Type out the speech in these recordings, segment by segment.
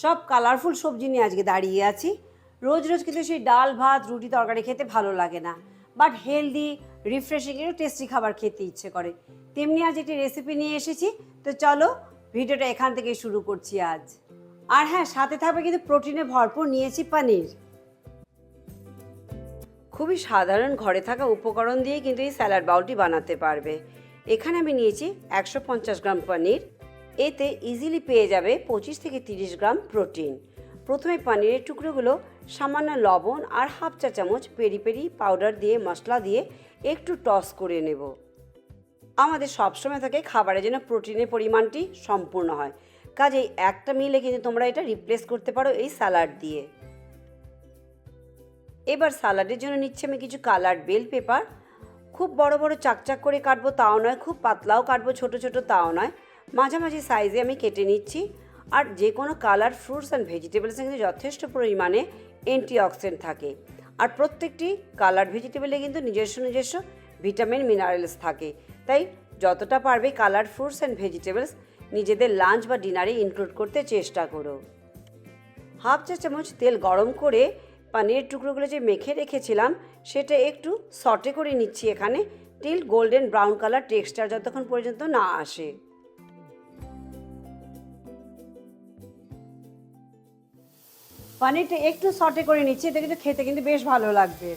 সব কালারফুল সবজি নিয়ে আজকে দাঁড়িয়ে আছি। রোজ রোজ কিন্তু সেই ডাল ভাত রুটি তরকারি খেতে ভালো লাগে না, বাট হেলদি রিফ্রেশিং একটু টেস্টি খাবার খেতে ইচ্ছে করে। তেমনি আজ একটি রেসিপি নিয়ে এসেছি, তো চলো ভিডিওটা এখান থেকে শুরু করছি আজ। আর হ্যাঁ, সাথে থাকবে কিন্তু প্রোটিনে ভরপুর নিয়েছি পনির। খুবই সাধারণ ঘরে থাকা উপকরণ দিয়ে কিন্তু এই স্যালাড বাউলটি বানাতে পারবে। এখানে আমি নিয়েছি 150 গ্রাম পনির। এতে ইজিলি পেয়ে যাবে 25 থেকে 30 গ্রাম প্রোটিন। প্রথমে পনিরের টুকরোগুলো সামান্য লবণ আর হাফ চা চামচ পেরি পেরি পাউডার দিয়ে মশলা দিয়ে একটু টস করে নেব। আমাদের সবসময় থাকে খাবারের জন্য প্রোটিনের পরিমাণটি সম্পূর্ণ হয়, কাজেই একটা মিলে কিন্তু তোমরা এটা রিপ্লেস করতে পারো এই স্যালাড দিয়ে। এবার স্যালাডের জন্য নিচ্ছে আমি কিছু কালার্ড বেল পেপার। খুব বড় বড় চাকচাক করে কাটবো তাও নয়, খুব পাতলাও কাটবো ছোট ছোট তাও নয়, মাঝামাঝি সাইজে আমি কেটে নিচ্ছি। আর যে কোনো কালার ফ্রুটস অ্যান্ড ভেজিটেবলসে কিন্তু যথেষ্ট পরিমাণে অ্যান্টিঅক্সিডেন্ট থাকে। আর প্রত্যেকটি কালার্ড ভেজিটেবলে কিন্তু নিজস্ব ভিটামিন মিনারেলস থাকে। তাই যতটা পারবে কালার্ড ফ্রুটস অ্যান্ড ভেজিটেবলস নিজেদের লাঞ্চ বা ডিনারে ইনক্লুড করতে চেষ্টা করো। হাফ চা চামচ তেল গরম করে পনিরের টুকরোগুলো যে মেখে রেখেছিলাম সেটা একটু সটে করে নিচ্ছি এখানে, till golden brown colour texture যতক্ষণ পর্যন্ত না আসে। পনিরটা একটু সটে করে নিচ্ছি, এটা কিন্তু খেতে কিন্তু বেশ ভালো লাগবে।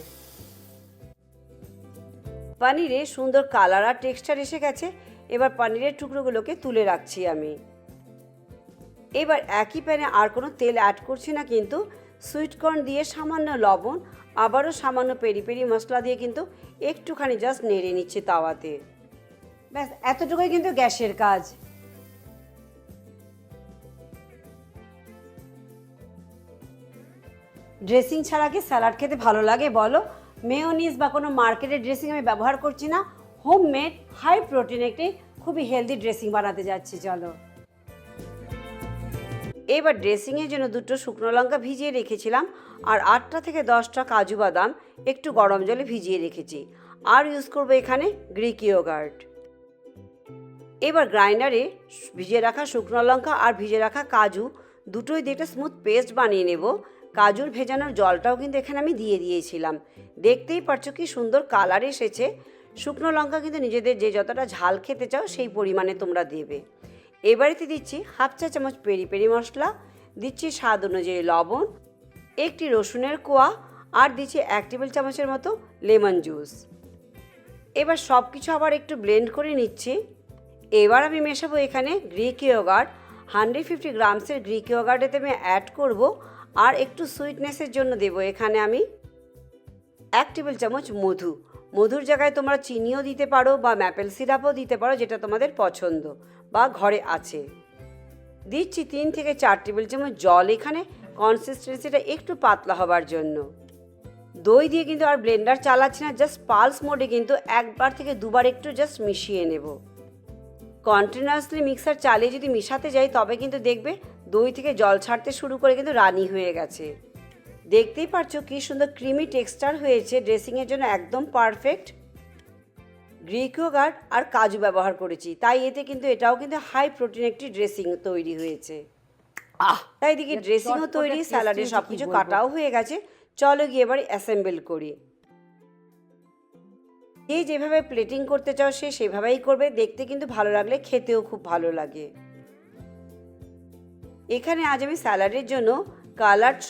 পনিরে সুন্দর কালার আর টেক্সচার এসে গেছে। এবার পনিরের টুকরোগুলোকে তুলে রাখছি আমি। এবার একই প্যানে আর কোনো তেল অ্যাড করছি না, কিন্তু সুইটকর্ন দিয়ে সামান্য লবণ আবারও সামান্য পেরি পেরি মশলা দিয়ে কিন্তু একটুখানি জাস্ট নেড়ে নিচ্ছি তাওয়াতে। ব্যাস এতটুকুই কিন্তু গ্যাসের কাজ। ড্রেসিং ছাড়া কি স্যালাড খেতে ভালো লাগে বলো? মেয়োনিজ বা কোনো মার্কেটের ড্রেসিং আমি ব্যবহার করছি না, হোমমেড হাই প্রোটিন একটি খুবই হেলদি ড্রেসিং বানাতে যাচ্ছি। চলো এবার ড্রেসিংয়ের জন্য দুটো শুকনো লঙ্কা ভিজিয়ে রেখেছিলাম আর 8টা থেকে 10টা কাজু বাদাম একটু গরম জলে ভিজিয়ে রেখেছি। আর ইউজ করবো এখানে গ্রিক ইয়োগার্ট। এবার গ্রাইন্ডারে ভিজিয়ে রাখা শুকনো লঙ্কা আর ভিজে রাখা কাজু দুটোই দিয়ে একটা স্মুথ পেস্ট বানিয়ে নেব। কাজুর ভেজানোর জলটাও কিন্তু এখানে আমি দিয়ে দিয়েছিলাম। দেখতেই পাচ্ছ কি সুন্দর কালার এসেছে। শুকনো লঙ্কা কিন্তু নিজেদের যে যতটা ঝাল খেতে চাও সেই পরিমাণে তোমরা দেবে। এবারেতে দিচ্ছি হাফ চা চামচ পেরি পেরি মশলা, দিচ্ছি স্বাদ অনুযায়ী লবণ, একটি রসুনের কোয়া আর দিচ্ছি 1 টেবিল চামচের মতো লেমন জুস। এবার সব কিছু আবার একটু ব্লেন্ড করে নিচ্ছি। এবার আমি মেশাবো এখানে গ্রিক ইয়োগার্ট। 150 গ্রামসের গ্রিক ইয়োগার্টেতে আমি অ্যাড করব আর একটু সুইটনেসের জন্য দেবো এখানে আমি 1 টেবিল চামচ মধু। মধুর জায়গায় তোমরা চিনিও দিতে পারো বা ম্যাপেল সিরাপও দিতে পারো, যেটা তোমাদের পছন্দ বা ঘরে আছে। দিচ্ছি 3 থেকে 4 টেবিল চামচ জল এখানে, কনসিস্টেন্সিটা একটু পাতলা হবার জন্য। দই দিয়ে কিন্তু আর ব্লেন্ডার চালাচ্ছি না, জাস্ট পালস মোডে কিন্তু একবার থেকে দুবার একটু জাস্ট মিশিয়ে নেব। কন্টিনিউয়াসলি মিক্সার চালিয়ে যদি মিশাতে যাই তবে কিন্তু দেখবে দই থেকে জল ছাড়তে শুরু করে কিন্তু রানি হয়ে গেছে। দেখতেই পাচ্ছ কি সুন্দর ক্রিমি টেক্সচার হয়েছে, ড্রেসিংয়ের জন্য একদম পারফেক্ট। গ্রিক ইয়োগার্ট আর কাজু ব্যবহার করেছি, তাই এতে কিন্তু এটাও কিন্তু হাই প্রোটিন একটি ড্রেসিং তৈরি হয়েছে। তাই দিকে ড্রেসিংও তৈরি, স্যালাডে সব কিছু কাটাও হয়ে গেছে। চলো গিয়ে এবার অ্যাসেম্বল করি। যে যেভাবে প্লেটিং করতে চাও সে সেভাবেই করবে, দেখতে কিন্তু ভালো লাগলে খেতেও খুব ভালো লাগে। এখানে আজ আমি স্যালাডের জন্য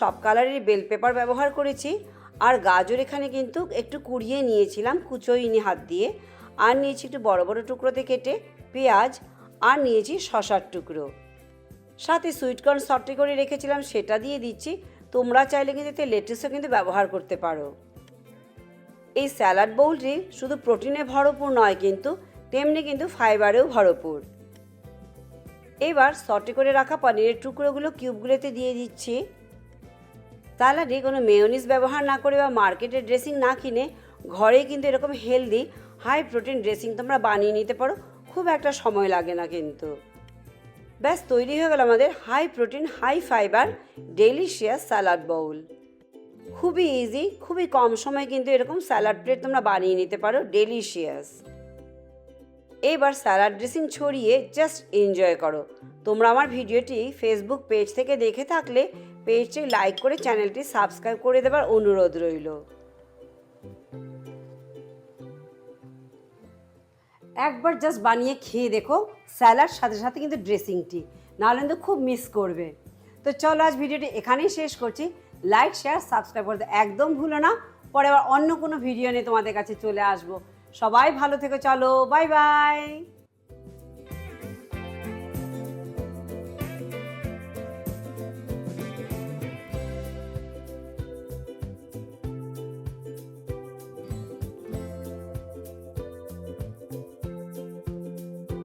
সব কালারের বেল পেপার ব্যবহার করেছি। আর গাজর এখানে কিন্তু একটু কুড়িয়ে নিয়েছিলাম কুচোইনি হাত দিয়ে। আর নিয়েছি একটু বড় বড় টুকরোতে কেটে পেঁয়াজ, আর নিয়েছি শসার টুকরো। সাথে সুইটকর্ন সটে করে রেখেছিলাম সেটা দিয়ে দিচ্ছি। তোমরা চাইলে কিন্তু এতে লেটুসও কিন্তু ব্যবহার করতে পারো। এই স্যালাড বোলটি শুধু প্রোটিনে ভরপুর নয়, কিন্তু তেমনি কিন্তু ফাইবারেও ভরপুর। এবার সটে করে রাখা পনিরের টুকরোগুলো কিউবগুলোতে দিয়ে দিচ্ছি। স্যালাডে কোনো মেয়োনিজ ব্যবহার না করে বা মার্কেটের ড্রেসিং না কিনে ঘরে কিন্তু এরকম হেলদি হাই প্রোটিন ড্রেসিং তোমরা বানিয়ে নিতে পারো, খুব একটা সময় লাগে না কিন্তু। ব্যাস তৈরি হয়ে গেল আমাদের high protein high fibre delicious salad bowl. খুবই ইজি, খুবই কম সময়ে কিন্তু এরকম স্যালাড প্লেট তোমরা বানিয়ে নিতে পারো ডেলিশিয়াস। এবার স্যালাড ড্রেসিং ছড়িয়ে জাস্ট এনজয় করো। তোমরা আমার ভিডিওটি ফেসবুক পেজ থেকে দেখে থাকলে পেজটি লাইক করে চ্যানেলটি সাবস্ক্রাইব করে দেবার অনুরোধ রইল। একবার জাস্ট বানিয়ে খেয়ে দেখো স্যালাড সাথে সাথে কিন্তু ড্রেসিংটি, নাহলে কিন্তু খুব মিস করবে। তো চলো আজ ভিডিওটি এখানেই শেষ করছি। লাইক শেয়ার সাবস্ক্রাইব করতে একদম ভুলো না। পরে আবার অন্য কোনো ভিডিও নিয়ে তোমাদের কাছে চলে আসবো। সবাই ভালো থেকো, চলো বাই বাই।